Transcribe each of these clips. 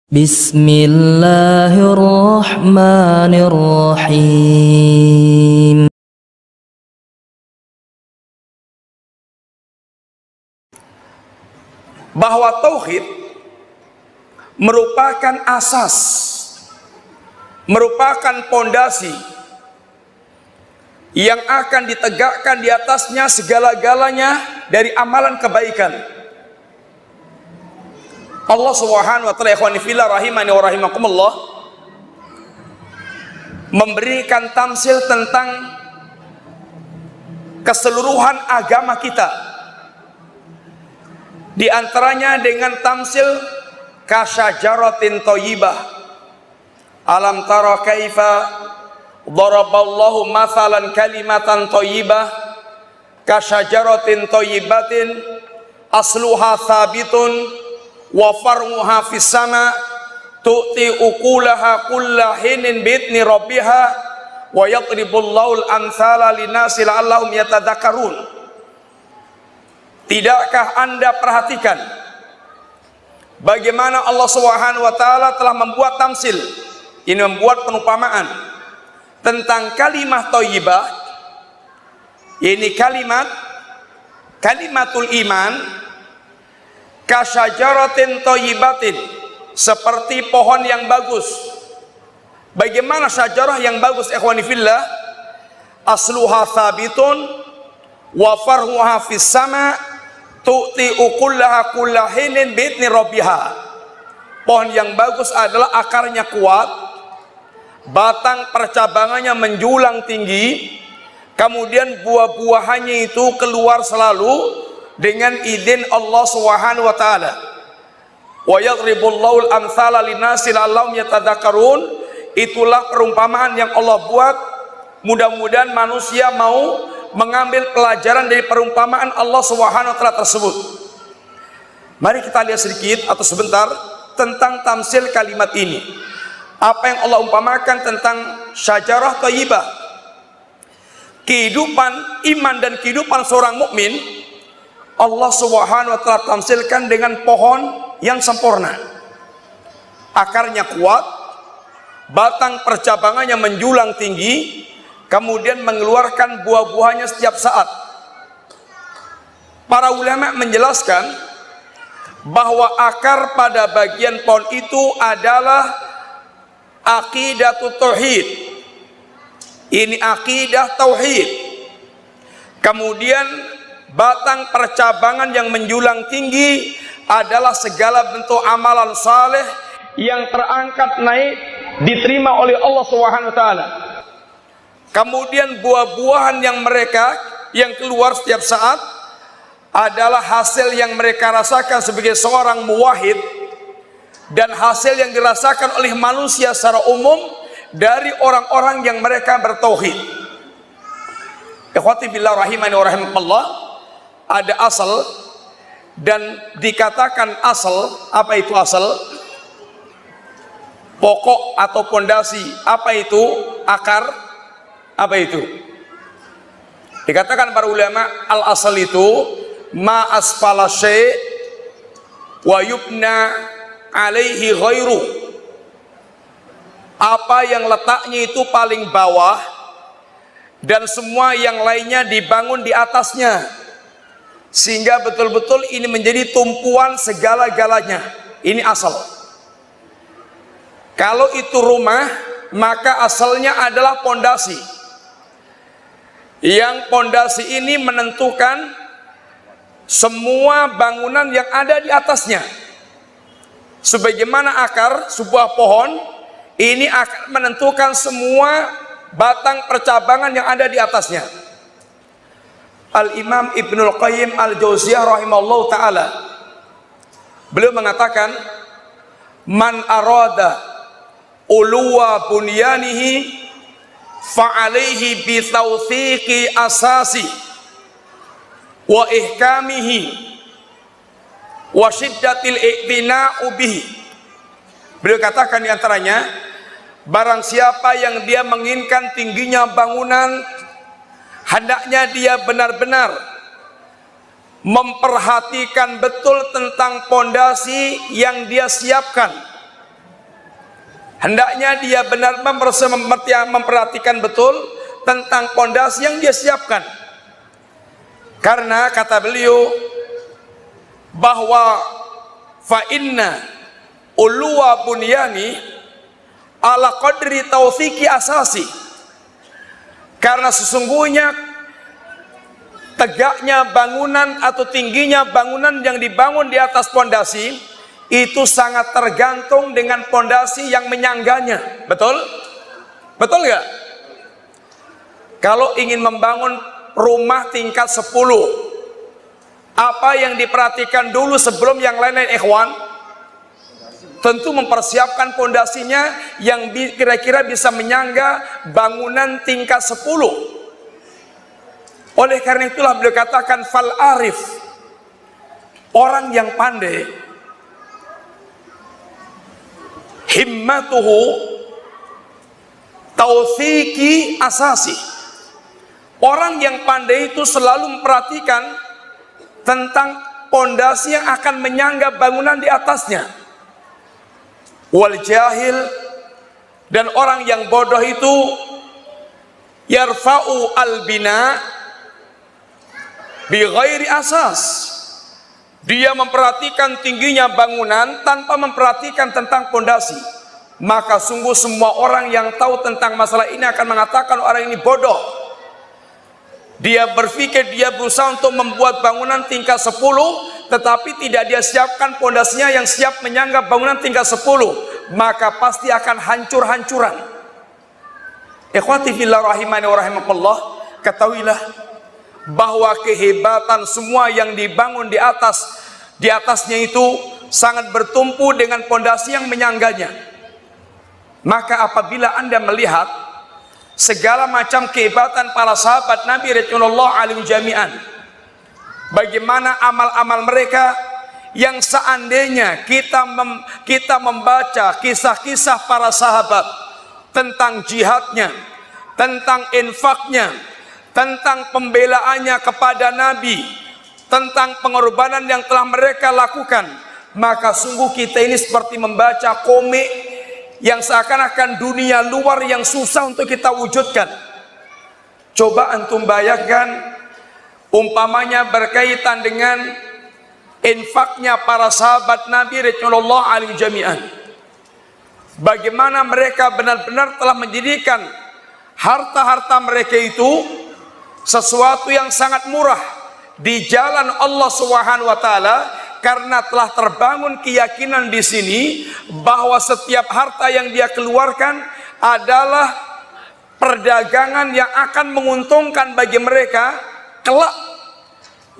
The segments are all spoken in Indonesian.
Bismillahirrahmanirrahim. Bahwa tauhid merupakan asas, merupakan pondasi yang akan ditegakkan di atasnya segala-galanya dari amalan kebaikan. Allah Subhanahu wa ta'ala, ikhwani fillah rahimani wa rahimakumullah, memberikan tamsil tentang keseluruhan agama kita. Di antaranya dengan tamsil kasyajaratin thayyibah. Alam tara kaifa daraballahu mathalan kalimatan thayyibah kasyajaratin thayyibatin asluha thabitun wa far'uha fis sama tu'ti ukulaha kulla hinin bi'idni rabbiha wa yadribullahu al-amthala linasi la'allahum yatadzakarun. Tidakkah Anda perhatikan bagaimana Allah Subhanahu wa ta'ala telah membuat tamsil, ini membuat perumpamaan tentang kalimat thayyibah, ini kalimatul iman, kasyajaratin thayyibatin, seperti pohon yang bagus. Bagaimana syajarah yang bagus, ikhwani fillah? Asluha thabitun wa farhuha fis sama tu'ti ukullaha kulla hinin bi'idni rabbiha. Pohon yang bagus adalah akarnya kuat, batang percabangannya menjulang tinggi, kemudian buah-buahannya itu keluar selalu dengan izin Allah Subhanahu wa ta'ala. Wa yadribullahu al-amthala linasi la'allahum yatadzakarun. Itulah perumpamaan yang Allah buat. Mudah-mudahan manusia mau mengambil pelajaran dari perumpamaan Allah Subhanahu wa ta'ala tersebut. Mari kita lihat sedikit atau sebentar tentang tamsil kalimat ini. Apa yang Allah umpamakan tentang syajarah thayyibah. Kehidupan iman dan kehidupan seorang mukmin Allah Subhanahu wa ta'ala tamsilkan dengan pohon yang sempurna. Akarnya kuat, batang percabangannya menjulang tinggi, kemudian mengeluarkan buah-buahnya setiap saat. Para ulama menjelaskan bahwa akar pada bagian pohon itu adalah aqidatut tauhid. Ini akidah tauhid. Kemudian batang percabangan yang menjulang tinggi adalah segala bentuk amalan saleh yang terangkat naik diterima oleh Allah Subhanahu wa ta'ala. Kemudian buah-buahan yang keluar setiap saat adalah hasil yang mereka rasakan sebagai seorang muwahhid dan hasil yang dirasakan oleh manusia secara umum dari orang-orang yang mereka bertauhid. Ikhwati billah rahimani wa rahimakumullah, ada asal dan dikatakan asal. Apa itu asal? Pokok atau pondasi. Apa itu akar? Apa itu? Dikatakan para ulama, al asal itu ma asfala syai' wa yubna alaihi ghairu. Apa yang letaknya itu paling bawah dan semua yang lainnya dibangun di atasnya, sehingga betul-betul ini menjadi tumpuan segala-galanya. Ini asal. Kalau itu rumah, maka asalnya adalah pondasi. Yang pondasi ini menentukan semua bangunan yang ada di atasnya. Sebagaimana akar sebuah pohon, ini akan menentukan semua batang percabangan yang ada di atasnya. Al-Imam Ibnul Qayyim Al-Jauziyah rahimahullah ta'ala, beliau mengatakan, man arada uluwa bunyanihi fa'alaihi bitawthiqi asasi wa ihkamihi wa syiddatil i'tina'u bihi. Beliau katakan diantaranya, barang siapa yang dia menginginkan tingginya bangunan, hendaknya dia benar-benar memperhatikan betul tentang pondasi yang dia siapkan hendaknya dia benar-benar memperhatikan betul tentang pondasi yang dia siapkan. Karena kata beliau bahwa fa inna uluwa bunyani ala qadri tawthiki asasi, karena sesungguhnya tegaknya bangunan atau tingginya bangunan yang dibangun di atas pondasi itu sangat tergantung dengan pondasi yang menyangganya. Betul? Betul nggak? Kalau ingin membangun rumah tingkat 10, apa yang diperhatikan dulu sebelum yang lain-lain, ikhwan? Tentu mempersiapkan pondasinya yang kira-kira bisa menyangga bangunan tingkat 10. Oleh karena itulah beliau katakan fal arif, orang yang pandai, himmatuhu tawthiki asasi, orang yang pandai itu selalu memperhatikan tentang pondasi yang akan menyangga bangunan di atasnya. Wal jahil, dan orang yang bodoh itu yarfa'u al-bina bi ghairi asas, dia memperhatikan tingginya bangunan tanpa memperhatikan tentang pondasi. Maka sungguh semua orang yang tahu tentang masalah ini akan mengatakan orang ini bodoh. Dia berpikir dia berusaha untuk membuat bangunan tingkat 10, tetapi tidak dia siapkan pondasinya yang siap menyangga bangunan tingkat 10, maka pasti akan hancur-hancuran. Ikhwati fillah rahimani wa rahimakumullah, ketahuilah bahwa kehebatan semua yang dibangun di atasnya itu sangat bertumpu dengan pondasi yang menyangganya. Maka apabila Anda melihat segala macam kehebatan para sahabat Nabi Rasulullah alaihi jami'an, bagaimana amal-amal mereka yang seandainya kita membaca kisah-kisah para sahabat tentang jihadnya, tentang infaknya, tentang pembelaannya kepada Nabi, tentang pengorbanan yang telah mereka lakukan, maka sungguh kita ini seperti membaca komik yang seakan-akan dunia luar yang susah untuk kita wujudkan. Coba antum bayangkan umpamanya berkaitan dengan infaknya para sahabat Nabi Rasulullah alaihi jami'an, bagaimana mereka benar-benar telah menjadikan harta-harta mereka itu sesuatu yang sangat murah di jalan Allah Subhanahu wa taala, karena telah terbangun keyakinan di sini bahwa setiap harta yang dia keluarkan adalah perdagangan yang akan menguntungkan bagi mereka kelak,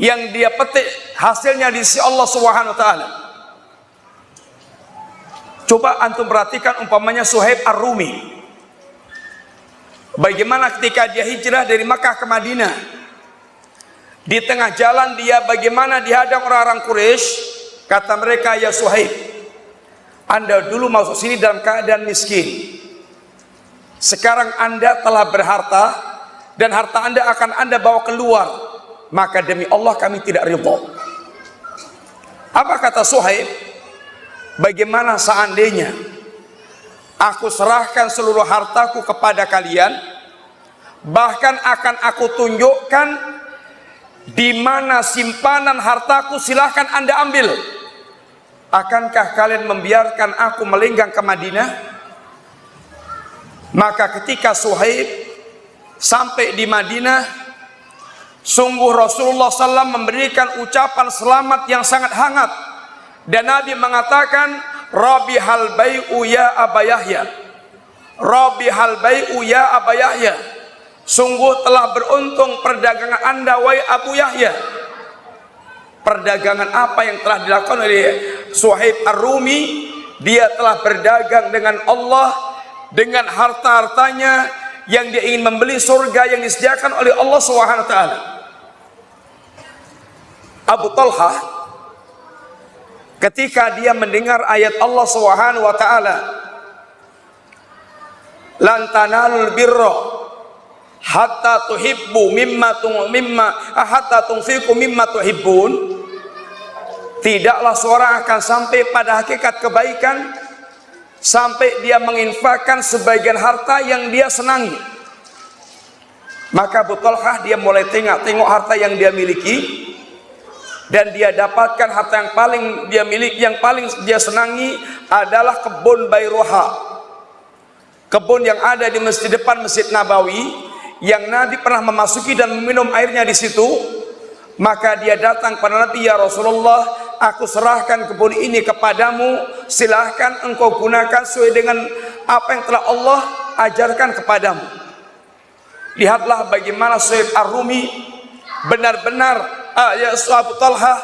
yang dia petik hasilnya di sisi Allah Subhanahu wa taala. Coba antum perhatikan umpamanya Suhaib Ar-Rumi, bagaimana ketika dia hijrah dari Makkah ke Madinah, di tengah jalan dia bagaimana dihadang orang-orang Quraisy. Kata mereka, ya Suhaib, Anda dulu masuk sini dalam keadaan miskin, sekarang Anda telah berharta dan harta Anda akan Anda bawa keluar, maka demi Allah kami tidak ridha. Apa kata Suhaib? Bagaimana seandainya aku serahkan seluruh hartaku kepada kalian, bahkan akan aku tunjukkan di mana simpanan hartaku, silahkan Anda ambil. Akankah kalian membiarkan aku melenggang ke Madinah? Maka ketika Suhaib sampai di Madinah, sungguh Rasulullah SAW memberikan ucapan selamat yang sangat hangat, dan Nabi mengatakan, Rabi hal bai'u ya Aba Yahya, Rabi hal bai'u ya Aba Yahya, sungguh telah beruntung perdagangan Anda wahai Abu Yahya. Perdagangan apa yang telah dilakukan oleh Suhaib Ar-Rumi? Dia telah berdagang dengan Allah, dengan harta-hartanya yang dia ingin membeli surga yang disediakan oleh Allah Subhanahu wa taala. Abu Talha ketika dia mendengar ayat Allah Subhanahu wa taala, lan tanalul birra hatta tuhibbu hatta tunfiqu mimma tuhibbun, tidaklah seorang akan sampai pada hakikat kebaikan sampai dia menginfakkan sebagian harta yang dia senangi. Maka Abu Talhah dia mulai tengok harta yang dia miliki, dan dia dapatkan harta yang paling dia miliki, yang paling dia senangi adalah kebun Bairuha, kebun yang ada di masjid depan Masjid Nabawi, yang Nabi pernah memasuki dan meminum airnya di situ. Maka dia datang kepada Nabi, ya Rasulullah, aku serahkan kebun ini kepadamu, silahkan engkau gunakan sesuai dengan apa yang telah Allah ajarkan kepadamu. Lihatlah bagaimana Suhaib Ar-Rumi benar-benar ya Abu Talhah,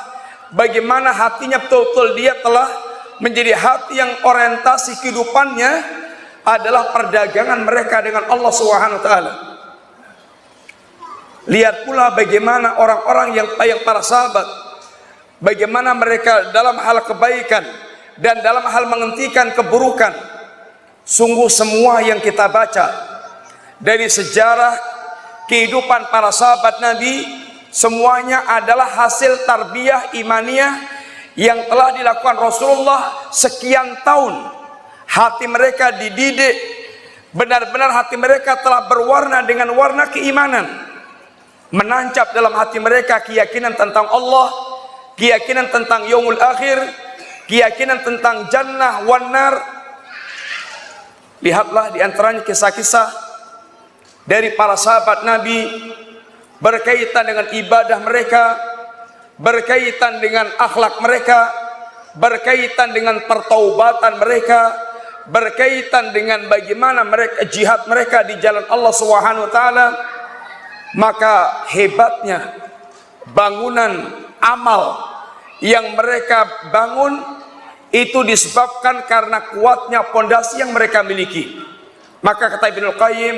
bagaimana hatinya betul-betul dia telah menjadi hati yang orientasi kehidupannya adalah perdagangan mereka dengan Allah Subhanahu wa taala. Lihat pula bagaimana orang-orang yang para sahabat, bagaimana mereka dalam hal kebaikan dan dalam hal menghentikan keburukan. Sungguh semua yang kita baca dari sejarah kehidupan para sahabat Nabi, semuanya adalah hasil tarbiyah imaniyah yang telah dilakukan Rasulullah sekian tahun. Hati mereka dididik, benar-benar hati mereka telah berwarna dengan warna keimanan. Menancap dalam hati mereka keyakinan tentang Allah, keyakinan tentang yaumul akhir, keyakinan tentang jannah wan nar. Lihatlah di antaranya kisah-kisah dari para sahabat Nabi berkaitan dengan ibadah mereka, berkaitan dengan akhlak mereka, berkaitan dengan pertaubatan mereka, berkaitan dengan bagaimana mereka jihad mereka di jalan Allah Subhanahu wa taala. Maka hebatnya bangunan amal yang mereka bangun itu disebabkan karena kuatnya pondasi yang mereka miliki. Maka kata Ibnu Qayyim,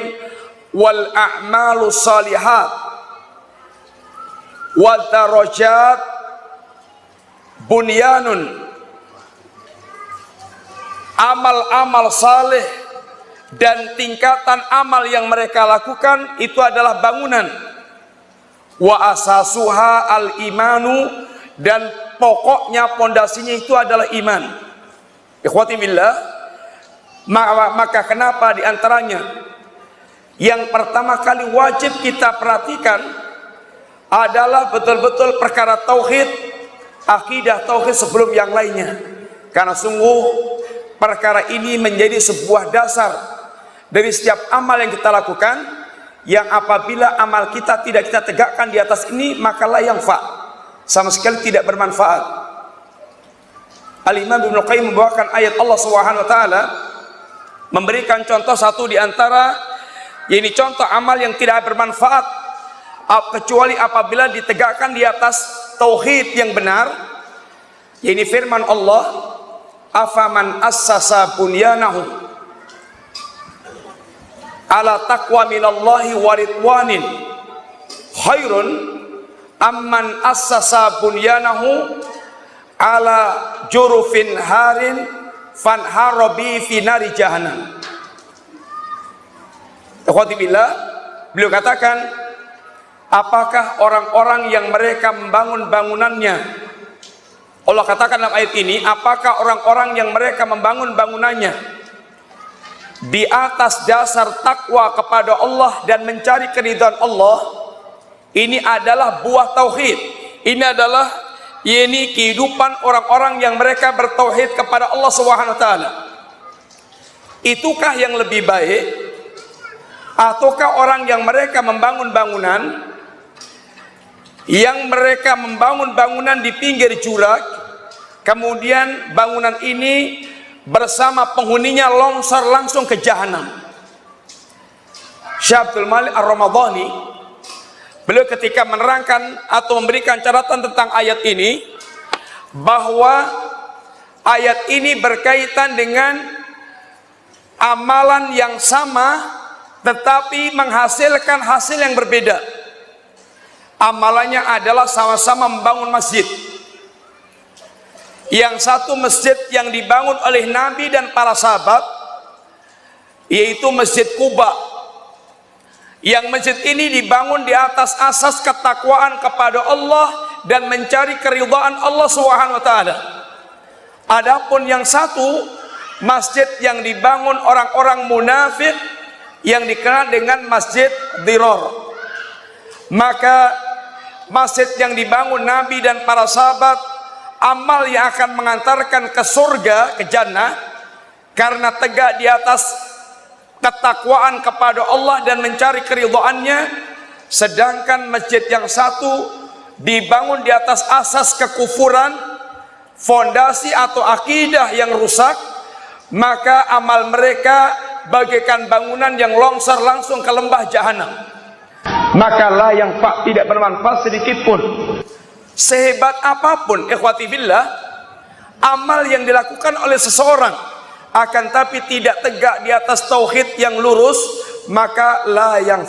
wal a'malu salihat wa darajat bunyanun, amal-amal saleh dan tingkatan amal yang mereka lakukan itu adalah bangunan. Wa asasuha al imanu, dan pokoknya pondasinya itu adalah iman. Ikhwati billah, maka kenapa diantaranya yang pertama kali wajib kita perhatikan adalah betul-betul perkara tauhid, akidah tauhid sebelum yang lainnya. Karena sungguh perkara ini menjadi sebuah dasar dari setiap amal yang kita lakukan, yang apabila amal kita tidak kita tegakkan di atas ini, maka la yanfa, sama sekali tidak bermanfaat. Al-Imam Ibnu Qayyim membawakan ayat Allah Subhanahu wa taala, memberikan contoh satu di antara ini contoh amal yang tidak bermanfaat kecuali apabila ditegakkan di atas tauhid yang benar. Ini firman Allah, afaman assasa bunyanahu ala taqwa minallahi wa ridwanin khairun amman assasa bunyanahu ala jurufin harin fanharabi fi nari jahannam. Ikhwati billah, beliau katakan, apakah orang-orang yang mereka membangun bangunannya, Allah katakan dalam ayat ini, apakah orang-orang yang mereka membangun bangunannya di atas dasar takwa kepada Allah dan mencari keridhaan Allah, ini adalah buah tauhid. Ini adalah kehidupan orang-orang yang mereka bertauhid kepada Allah Subhanahu wa taala. Itukah yang lebih baik, ataukah orang yang mereka membangun bangunan, yang mereka membangun bangunan di pinggir jurang, kemudian bangunan ini bersama penghuninya longsor langsung ke jahanam? Syekh Abdul Malik Ar-Ramadhani, beliau ketika menerangkan atau memberikan catatan tentang ayat ini, bahwa ayat ini berkaitan dengan amalan yang sama tetapi menghasilkan hasil yang berbeda. Amalannya adalah sama-sama membangun masjid. Yang satu masjid yang dibangun oleh Nabi dan para sahabat, yaitu Masjid Quba. Yang masjid ini dibangun di atas asas ketakwaan kepada Allah dan mencari keridhaan Allah Subhanahu wa taala. Adapun yang satu masjid yang dibangun orang-orang munafik yang dikenal dengan masjid Dirar. Maka masjid yang dibangun Nabi dan para sahabat, amal yang akan mengantarkan ke surga, ke jannah, karena tegak di atas ketakwaan kepada Allah dan mencari keridhaannya. Sedangkan masjid yang satu dibangun di atas asas kekufuran, fondasi atau akidah yang rusak, maka amal mereka bagaikan bangunan yang longsor langsung ke lembah jahanam. Maka la yang tidak bermanfaat sedikit pun. Sehebat apapun ikhwati fillah amal yang dilakukan oleh seseorang, akan tapi tidak tegak di atas tauhid yang lurus, maka la yang